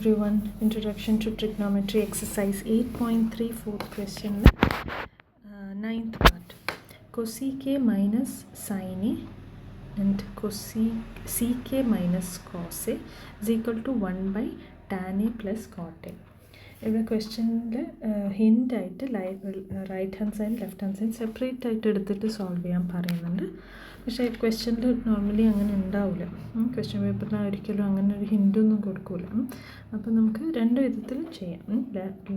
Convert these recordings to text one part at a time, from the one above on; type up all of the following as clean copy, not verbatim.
Everyone, introduction to trigonometry exercise 8.3 fourth question, ninth part. Cosec minus sin A and sec minus cos A is equal to 1 by tan A plus cot A. ഇവിടെ ക്വസ്റ്റ്യനിൽ hint ആയിട്ട് right hand side left hand side separate ആയിട്ട് എടുത്തിട്ട് solve ചെയ്യാൻ പറയുന്നുണ്ട്. പക്ഷേ ക്വസ്റ്റ്യനിൽ normally അങ്ങനെ ഉണ്ടാവില്ല. ക്വസ്റ്റ്യൻ പേപ്പറിൽ ഒരിക്കലും അങ്ങനെ ഒരു ഹിൻ്റൊന്നും കൊടുക്കില്ല. അപ്പോൾ നമുക്ക് രണ്ട് വിധത്തിൽ ചെയ്യാം.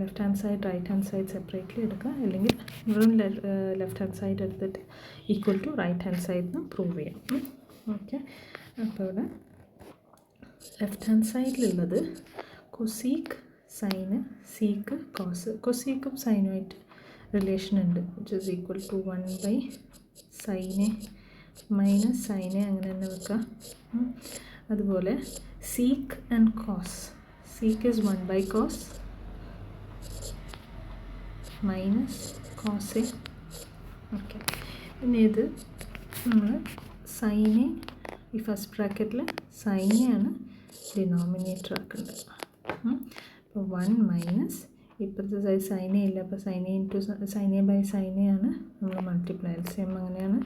Left hand side right hand side separately എടുക്കുക, അല്ലെങ്കിൽ വെറും ലെഫ്റ്റ് ഹാൻഡ് സൈഡ് എടുത്തിട്ട് equal to right hand side എന്ന് പ്രൂവ് ചെയ്യാം. ഓക്കെ, അപ്പോൾ ഇവിടെ ലെഫ്റ്റ് ഹാൻഡ് സൈഡിലുള്ളത് കൊസീക്ക് സൈന് സീക്ക് കോസ്. കൊസീക്കും സൈനുമായിട്ട് റിലേഷൻ ഉണ്ട്, which is equal to 1 by sine A minus sine A, അങ്ങനെ തന്നെ വെക്കുക. അതുപോലെ sec and cos, sec is 1 by cos minus cos A. Okay, പിന്നെ ഇത് നമ്മൾ സൈനെ, ഈ ഫസ്റ്റ് ബ്രാക്കറ്റിൽ സൈനെയാണ് ഡിനോമിനേറ്റർ ആക്കേണ്ടത്. അപ്പോൾ 1 മൈനസ് ഇപ്പോഴത്തെ സൈഡ് സൈനെ ഇല്ല, അപ്പോൾ സൈനെ ഇൻറ്റു സൈനെ ബൈ സൈനെയാണ് നമ്മൾ മൾട്ടിപ്ലൈ, എൽസിയം അങ്ങനെയാണ്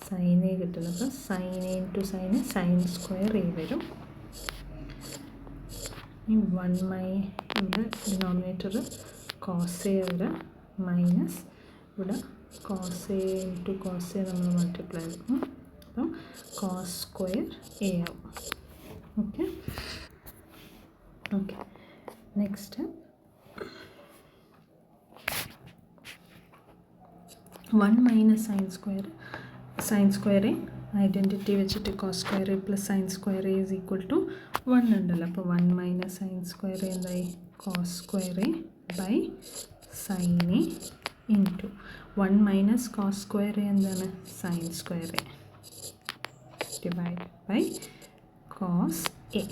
സൈനെ കിട്ടുന്നത്. അപ്പോൾ സൈനെ into sine A sine square A വരും. ഈ 1 ഇവിടെ ഡിനോമിനേറ്റർ കോസ് എ വരെ മൈനസ് ഇവിടെ cos A into cos A നമ്മൾ മൾട്ടിപ്ലൈ ചെയ്യും. അപ്പം കോസ് സ്ക്വയർ എ ആവും. Okay okay next 1 minus sine square A identity വെച്ചിട്ട് cos square A plus sine square A is equal to 1 ഉണ്ടല്ലോ. അപ്പോൾ 1 minus sine square A എന്തായി, cos square A by sine A into 1 minus cos square A എന്താണ്, sine square A divide by cos A.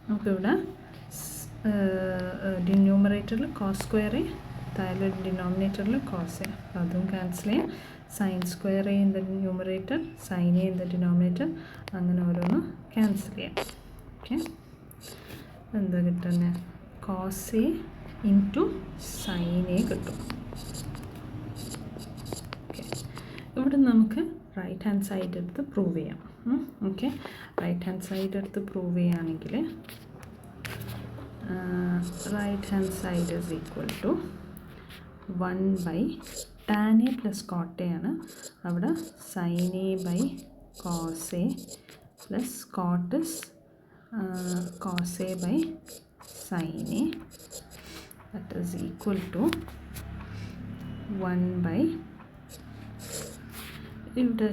നമുക്കിവിടെ ന്യൂമറേറ്ററിൽ cos square A, താഴെ ഡിനോമിനേറ്ററിൽ cos A, അപ്പോൾ അതും ക്യാൻസൽ ചെയ്യാം. Sine square A in the numerator, sine A in the denominator, അങ്ങനെ ഓരോന്ന് ക്യാൻസൽ ചെയ്യാം. ഓക്കെ, എന്താ കിട്ടുന്നത്, cos A into sine A കിട്ടും. ഓക്കെ, ഇവിടെ നമുക്ക് റൈറ്റ് ഹാൻഡ് സൈഡ് എടുത്ത് പ്രൂവ് ചെയ്യാം. ഓക്കെ, റൈറ്റ് ഹാൻഡ് സൈഡ് എടുത്ത് പ്രൂവ് ചെയ്യുകയാണെങ്കിൽ right hand side is equal to 1 by tan a plus cot a ആണ്. അവിടെ sin a by cos a plus cot is cos a by sin a, that is equal to 1 by ഇവിടെ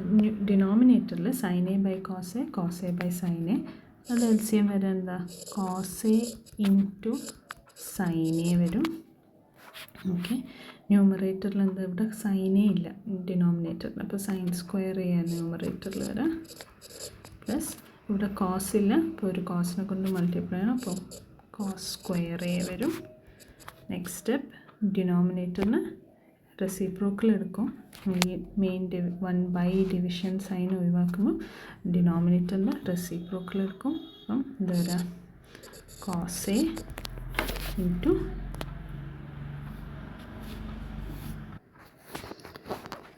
ഡിനോമിനേറ്ററിൽ sin a by cos a by sin a, അത് എൽസിയം വരെ എന്താ, cos A into sine A വരും. Okay, ന്യൂമറേറ്ററിൽ എന്താ, ഇവിടെ സൈൻ എ ഇല്ല ഡിനോമിനേറ്ററിൽ, അപ്പോൾ സൈൻ സ്ക്വയർ എ ആണ് ന്യൂമറേറ്ററിൽ വരാം. പ്ലസ് ഇവിടെ കോസ് ഇല്ല, അപ്പോൾ ഒരു കോസിനെ കൊണ്ട് മൾട്ടിപ്ലൈ ചെയ്യണം, അപ്പോൾ കോസ് സ്ക്വയർ എ വരും. നെക്സ്റ്റ് സ്റ്റെപ്പ്, ഡിനോമിനേറ്ററിന് റെസിപ്രോക്കൽ എടുക്കും. മെയിൻ 1 ബൈ ഡിവിഷൻ സൈൻ ഒഴിവാക്കുമ്പോൾ ഡിനോമിനേറ്ററിൻ്റെ റെസിപ്രോക്കൽ എടുക്കും. അപ്പം എന്താ വരിക, കോസ് എ ഇൻറ്റു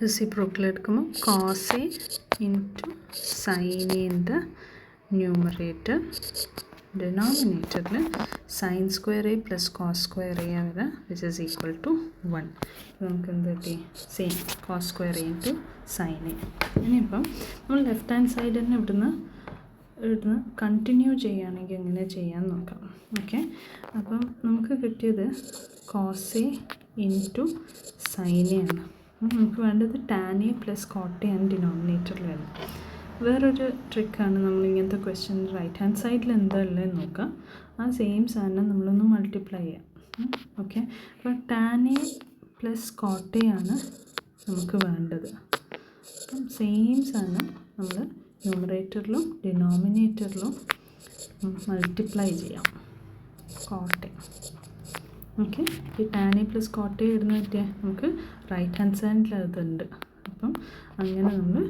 റെസിപ്രോക്കൽ എടുക്കുമ്പോൾ cos A into sine A in the numerator, ഡിനോമിനേറ്ററിൽ sine square A plus cos square A വരെ, വിച്ച് ഈസ് ഈക്വൽ ടു 1. നമുക്ക് എന്ത് കിട്ടി, same cos square A into sine A. ഇനിയിപ്പം നമ്മൾ ലെഫ്റ്റ് ഹാൻഡ് സൈഡ് തന്നെ ഇവിടുന്ന് കണ്ടിന്യൂ ചെയ്യുകയാണെങ്കിൽ എങ്ങനെ ചെയ്യാൻ നോക്കാം. ഓക്കെ, അപ്പം നമുക്ക് കിട്ടിയത് cos A into sine A ആണ്. നമുക്ക് വേണ്ടത് tan A plus cot A ആണ് ഡിനോമിനേറ്ററിൽ വരുന്നത്. വേറൊരു ട്രിക്കാണ്, നമ്മൾ ഇങ്ങനത്തെ ക്വസ്റ്റ്യൻ റൈറ്റ് ഹാൻഡ് സൈഡിൽ എന്താ ഉള്ളതെന്ന് നോക്കാം. ആ സെയിം സാധനം നമ്മളൊന്ന് മൾട്ടിപ്ലൈ ചെയ്യാം. ഓക്കെ, അപ്പോൾ tan A plus cot A ആണ് നമുക്ക് വേണ്ടത്. അപ്പം സെയിം സാധനം നമ്മൾ ന്യൂമറേറ്ററിലും ഡിനോമിനേറ്ററിലും മൾട്ടിപ്ലൈ ചെയ്യാം, കോട്ട് എ. ഓക്കെ, ഈ tan A plus cot A ഇടുന്ന പറ്റിയാൽ നമുക്ക് റൈറ്റ് ഹാൻഡ് സൈഡിൽ അതുണ്ട്. അപ്പം അങ്ങനെ നമ്മൾ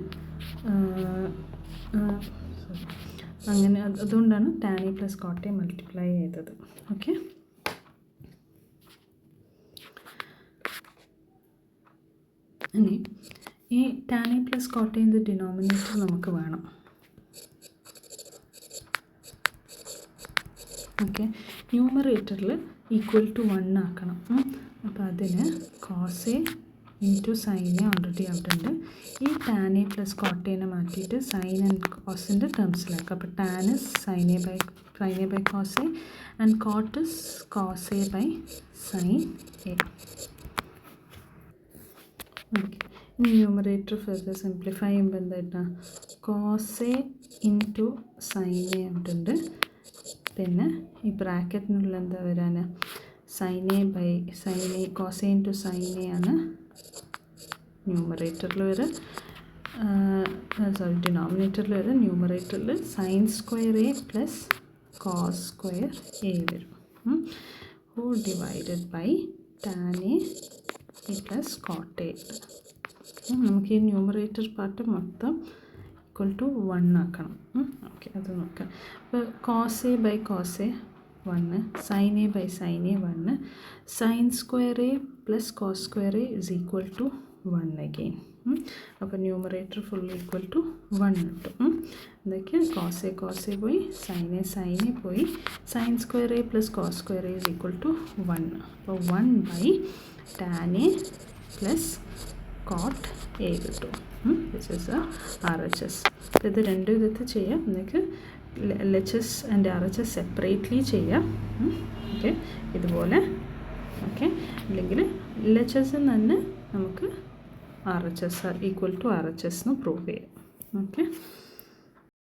അങ്ങനെ അതുകൊണ്ടാണ് tan A പ്ലസ് cot A മൾട്ടിപ്ലൈ ചെയ്തത്. ഓക്കെ, ഇനി ഈ tan A പ്ലസ് cot A ഡിനോമിനേറ്റർ നമുക്ക് വേണം. ഓക്കെ, ന്യൂമറേറ്ററിൽ ഈക്വൽ ടു 1 ആക്കണം. അപ്പോൾ അതിന് cos A into sine A already അവിടെ ഉണ്ട്. ഈ tan A പ്ലസ് cot A മാറ്റിയിട്ട് സൈൻ ആൻഡ് കോസിൻ്റെ ടേംസിലാക്കുക. അപ്പോൾ tan is sin A by cos A and cot is cos A by sin A. Okay, ഇനി ന്യൂമറേറ്റർ ഫെർദർ സിംപ്ലിഫൈ ചെയ്യുമ്പോൾ എന്തായിട്ടാണ് cos A into sine A അവിടെ ഉണ്ട്. പിന്നെ ഈ ബ്രാക്കറ്റിനുള്ള എന്താ വരാൻ sin A by sin A cos A into sin A ആണ് ന്യൂമറേറ്ററിൽ വരെ, ഡിനോമിനേറ്ററിൽ വരെ. ന്യൂമറേറ്ററിൽ sin square A plus cos square A വരും. Whole divided by tan A പ്ലസ് cot A. നമുക്ക് ഈ ന്യൂമറേറ്റർ പാർട്ട് മൊത്തം ഈക്വൽ ടു 1 ആക്കണം. ഓക്കെ, അത് നോക്കാം. അപ്പോൾ cos A by cos A 1, sin A by sin A 1, sin square A plus cos square A is equal to 1 again. അപ്പോൾ numerator full equal to 1 കിട്ടും. എന്തൊക്കെ cos A പോയി, sin A പോയി, sin square A plus cos square A is equal to 1. അപ്പോൾ 1 by tan A പ്ലസ് cot A കിട്ടും, which is RHS. അപ്പോൾ ഇത് രണ്ട് വിധത്തിൽ ചെയ്യാം. നിങ്ങൾക്ക് LHS ആൻഡ് RHS സെപ്പറേറ്റ്ലി ചെയ്യാം. ഓക്കെ, ഇതുപോലെ. ഓക്കെ, അല്ലെങ്കിൽ LHS തന്നെ നമുക്ക് RHS ഈക്വൽ ടു RHS എന്ന് പ്രൂവ് ചെയ്യാം. ഓക്കെ.